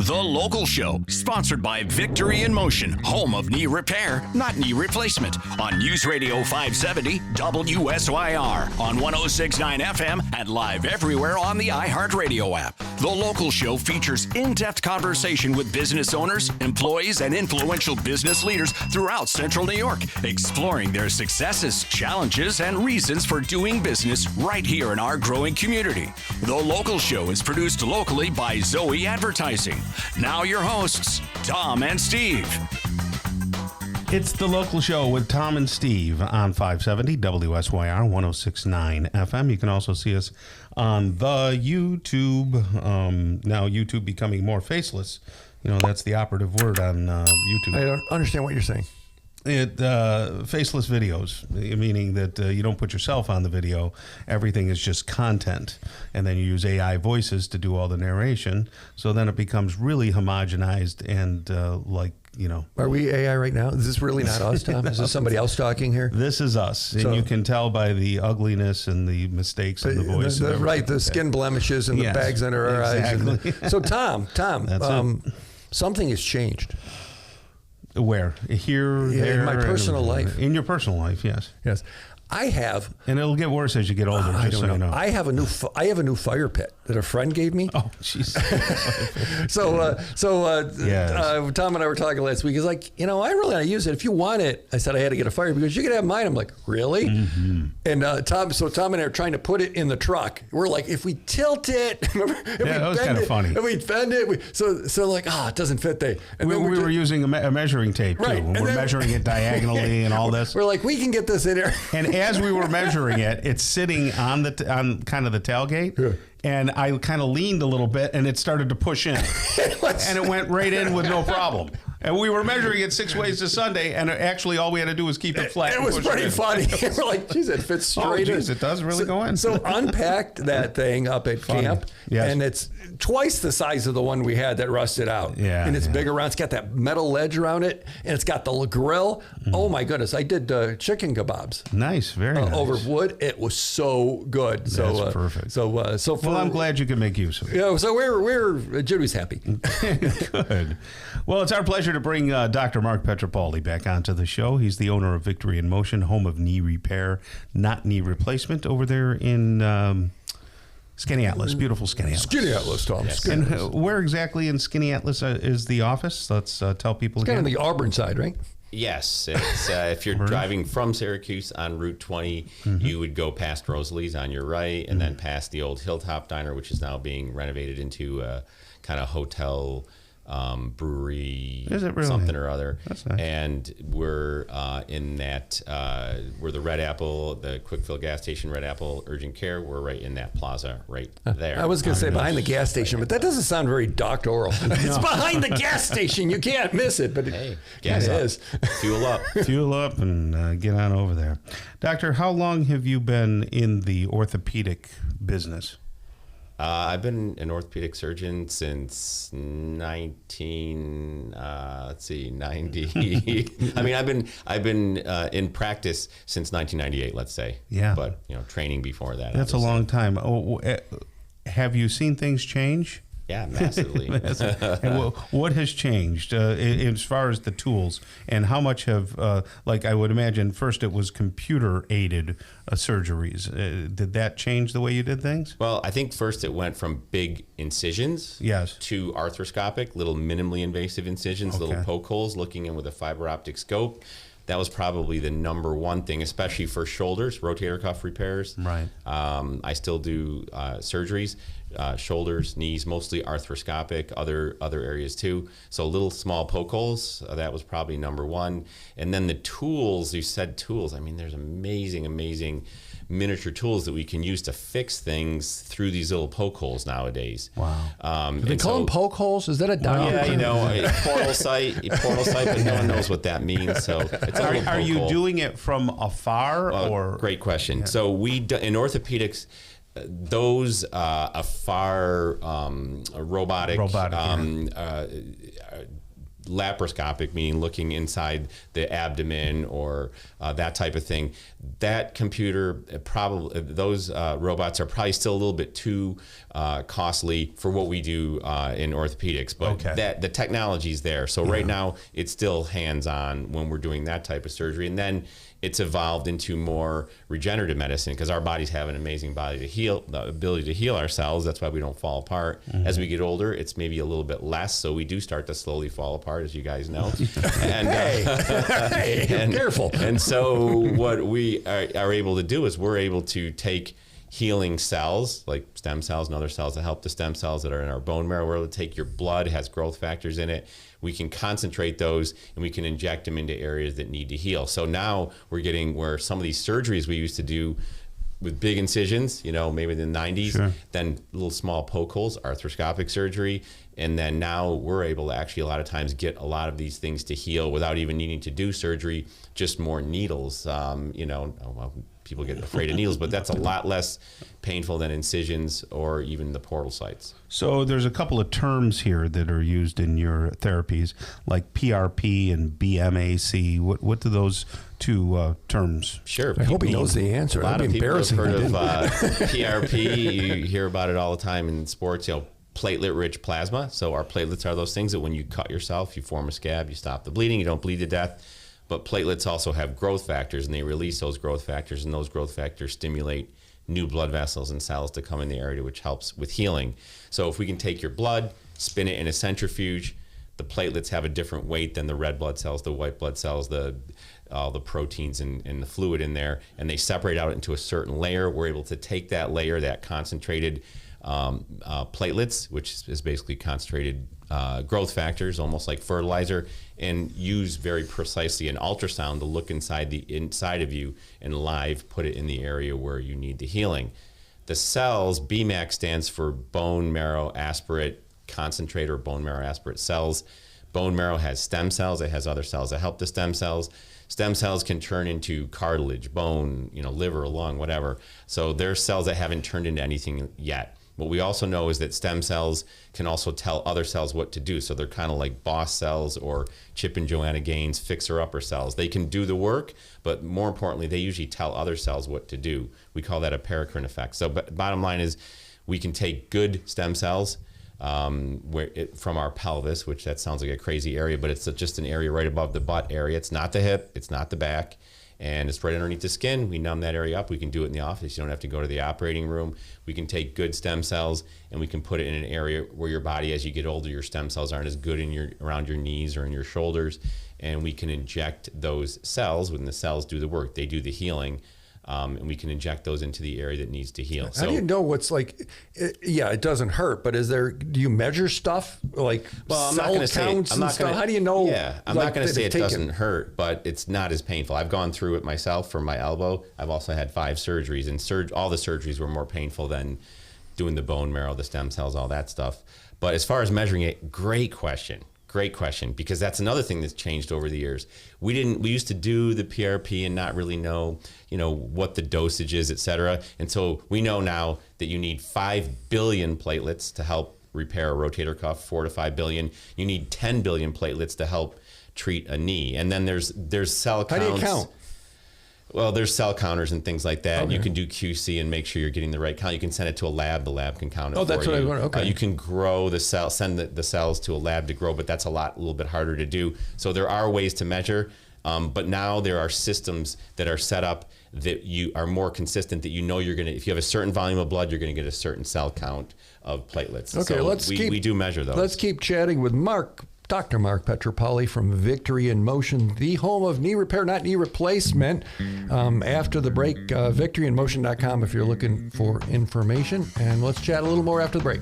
The Local Show, sponsored by Victory in Motion, home of knee repair, not knee replacement, on News Radio 570 WSYR, on 106.9 FM, and live everywhere on the iHeartRadio app. The Local Show features in-depth conversation with business owners, employees, and influential business leaders throughout Central New York, exploring their successes, challenges, and reasons for doing business right here in our growing community. The Local Show is produced locally by Zoe Advertising. Now your hosts, Tom and Steve. It's The Local Show with Tom and Steve on 570 WSYR 106.9 FM. You can also see us on the YouTube. Now YouTube becoming more faceless. You know, that's the operative word on YouTube. I don't understand what you're saying. Faceless videos, meaning that you don't put yourself on the video. Everything is just content. And then you use AI voices to do all the narration. So then it becomes really homogenized and Are we AI right now? Is this really not us, Tom? Is this somebody else talking here? This is us. And you can tell by the ugliness and the mistakes in the voice. The skin blemishes and the bags under our eyes. So Tom, something has changed. Where? Here, there? In my personal life. In your personal life, yes. Yes. I have, and it'll get worse as you get older. I don't know. I have a new fire pit that a friend gave me. Oh, jeez. Tom and I were talking last week. He's like, I really want to use it. If you want it, I said I had to get a fire because you could have mine. I'm like, really? Mm-hmm. And Tom and I are trying to put it in the truck. We're like, if we tilt it, remember? That was kind of funny. If we bend it, so like, it doesn't fit there. And we were using a measuring tape too. Right. And we're measuring it diagonally and all this. We're like, we can get this in here. And as we were measuring it, it's sitting on kind of the tailgate. Yeah. And I kind of leaned a little bit, and it started to push in. And it went right in with no problem. And we were measuring it 6 ways to Sunday, and actually all we had to do was keep it flat. It was pretty funny. We're like, geez, it fits straight in. It does really go in. So unpacked that thing up at camp, yes. And it's twice the size of the one we had that rusted out. Yeah, and it's big around. It's got that metal ledge around it, and it's got the grill. Oh my goodness! I did chicken kebabs. Nice, very nice. Over wood. It was so good. So that's perfect. Well, I'm glad you could make use of it. Yeah. So we're Judy's happy. Good. Well, it's our pleasure to bring Dr. Marc Pietropaoli back onto the show. He's the owner of Victory in Motion, home of knee repair, not knee replacement, over there in Skaneateles. Beautiful Skaneateles. Skaneateles, Tom. Yes. And where exactly in Skaneateles is the office? Let's tell people it's again. Kind of the Auburn side, right? Yes, it's if you're driving from Syracuse on Route 20, you would go past Rosalie's on your right, and then past the old Hilltop Diner, which is now being renovated into a kind of hotel, brewery, is it really? Something or other. That's nice. And we're in that we're the Red Apple, the quick fill gas station, Red Apple Urgent Care. We're right in that plaza right there. I was going to say behind the gas station, but that doesn't sound very doctoral. It's behind the gas station. You can't miss it, but hey, gas it is. Fuel up. Fuel up and get on over there. Doctor, how long have you been in the orthopedic business? I've been an orthopedic surgeon since 90. I mean, I've been in practice since 1998. Let's say. Yeah. But training before that. That's obviously a long time. Have you seen things change? Yeah, massively. And what has changed as far as the tools, and how much have, I would imagine, first it was computer-aided surgeries. Did that change the way you did things? Well, I think first it went from big incisions to arthroscopic, little minimally invasive incisions, little poke holes, looking in with a fiber optic scope. That was probably the number one thing, especially for shoulders, rotator cuff repairs. Right. I still do surgeries, shoulders, knees, mostly arthroscopic, other areas too. So little small poke holes, that was probably number one. And then the tools, you said tools. I mean, there's amazing miniature tools that we can use to fix things through these little poke holes nowadays. Wow. Do they call them poke holes? Is that a dial? Yeah, a portal site, but no one knows what that means. So it's are you doing it from afar or? Great question. Yeah. So in orthopedics, those afar robotic laparoscopic, meaning looking inside the abdomen or that type of thing. That computer, probably those robots are probably still a little bit too costly for what we do in orthopedics, but the technology's there. So right now it's still hands-on when we're doing that type of surgery. And then it's evolved into more regenerative medicine because our bodies have an amazing body to heal, the ability to heal ourselves. That's why we don't fall apart. As we get older, it's maybe a little bit less, so we do start to slowly fall apart, as you guys know. And, Hey, careful. And so what we are able to do is we're able to take healing cells like stem cells and other cells that help the stem cells that are in our bone marrow. We're able to take your blood, has growth factors in it. We can concentrate those and we can inject them into areas that need to heal. So now we're getting where some of these surgeries we used to do with big incisions, maybe in the 90s, then little small poke holes, arthroscopic surgery. And then now we're able to actually a lot of times get a lot of these things to heal without even needing to do surgery, just more needles. People get afraid of needles, but that's a lot less painful than incisions or even the portal sites. So there's a couple of terms here that are used in your therapies, like PRP and BMAC. What do those two terms? Sure. I hope he knows the answer. A lot of people have heard of PRP. You hear about it all the time in sports. Platelet-rich plasma. So our platelets are those things that when you cut yourself, you form a scab, you stop the bleeding, you don't bleed to death. But platelets also have growth factors, and they release those growth factors, and those growth factors stimulate new blood vessels and cells to come in the area, which helps with healing. So if we can take your blood, spin it in a centrifuge, the platelets have a different weight than the red blood cells, the white blood cells, all the proteins and the fluid in there, and they separate out into a certain layer. We're able to take that layer, that concentrated platelets, which is basically concentrated growth factors, almost like fertilizer, and use very precisely an ultrasound to look inside of you and live put it in the area where you need the healing. The cells, BMAC stands for bone marrow aspirate concentrate or bone marrow aspirate cells. Bone marrow has stem cells. It has other cells that help the stem cells. Stem cells can turn into cartilage, bone, liver, lung, whatever. So there's cells that haven't turned into anything yet. What we also know is that stem cells can also tell other cells what to do. So they're kind of like boss cells or Chip and Joanna Gaines fixer-upper cells. They can do the work, but more importantly, they usually tell other cells what to do. We call that a paracrine effect. So bottom line is we can take good stem cells from our pelvis, which that sounds like a crazy area, but it's just an area right above the butt area. It's not the hip, it's not the back. And it's right underneath the skin. We numb that area up. We can do it in the office. You don't have to go to the operating room. We can take good stem cells and we can put it in an area where your body, as you get older, your stem cells aren't as good around your knees or in your shoulders. And we can inject those cells when the cells do the work. They do the healing. And we can inject those into the area that needs to heal. How do you know what's it doesn't hurt, but do you measure stuff like cell counts and stuff? How do you know? Yeah, I'm not going to say it doesn't hurt, but it's not as painful. I've gone through it myself for my elbow. I've also had 5 surgeries, and all the surgeries were more painful than doing the bone marrow, the stem cells, all that stuff. But as far as measuring it, great question. Great question, because that's another thing that's changed over the years. We used to do the PRP and not really know, what the dosage is, et cetera. And so we know now that you need 5 billion platelets to help repair a rotator cuff, 4 to 5 billion. You need 10 billion platelets to help treat a knee. And then there's cell counts. How do you count? Well, there's cell counters and things like that. Okay. You can do QC and make sure you're getting the right count. You can send it to a lab. The lab can count it for you. Oh, that's what I want. Okay. You can grow the cell, send the cells to a lab to grow, but that's a little bit harder to do. So there are ways to measure, but now there are systems that are set up that you are more consistent, that you're going to, if you have a certain volume of blood, you're going to get a certain cell count of platelets. Okay, so we do measure those. Let's keep chatting with Marc. Dr. Marc Pietropaoli from Victory in Motion, the home of knee repair, not knee replacement. After the break, victoryinmotion.com if you're looking for information. And let's chat a little more after the break.